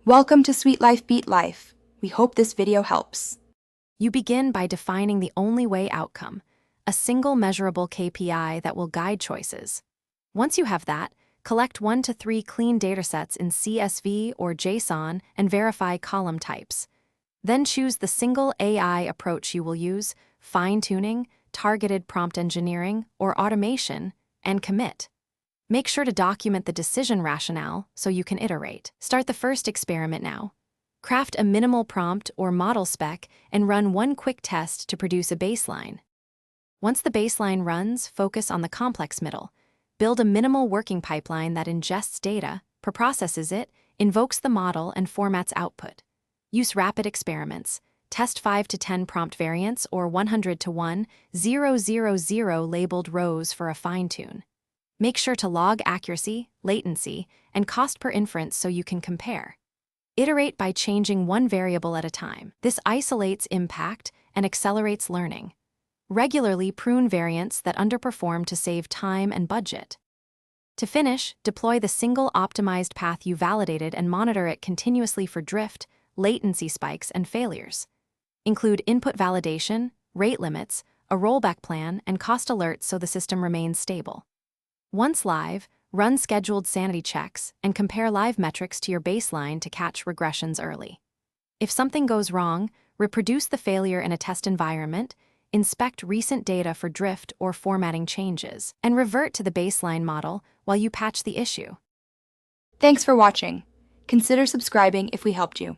Welcome to Sweet Life Beat Life. We hope this video helps. You begin by defining the only way outcome, a single measurable KPI that will guide choices. Once you have that, collect 1 to 3 clean datasets in CSV or JSON and verify column types. Then choose the single AI approach you will use, fine-tuning, targeted prompt engineering, or automation, and commit. Make sure to document the decision rationale so you can iterate. Start the first experiment now. Craft a minimal prompt or model spec and run one quick test to produce a baseline. Once the baseline runs, focus on the complex middle. Build a minimal working pipeline that ingests data, preprocesses it, invokes the model, and formats output. Use rapid experiments. Test 5 to 10 prompt variants or 100 to 1, 000 labeled rows for a fine-tune. Make sure to log accuracy, latency, and cost per inference so you can compare. Iterate by changing one variable at a time. This isolates impact and accelerates learning. Regularly prune variants that underperform to save time and budget. To finish, deploy the single optimized path you validated and monitor it continuously for drift, latency spikes, and failures. Include input validation, rate limits, a rollback plan, and cost alerts so the system remains stable. Once live, run scheduled sanity checks and compare live metrics to your baseline to catch regressions early. If something goes wrong, reproduce the failure in a test environment, inspect recent data for drift or formatting changes, and revert to the baseline model while you patch the issue. Thanks for watching. Consider subscribing if we helped you.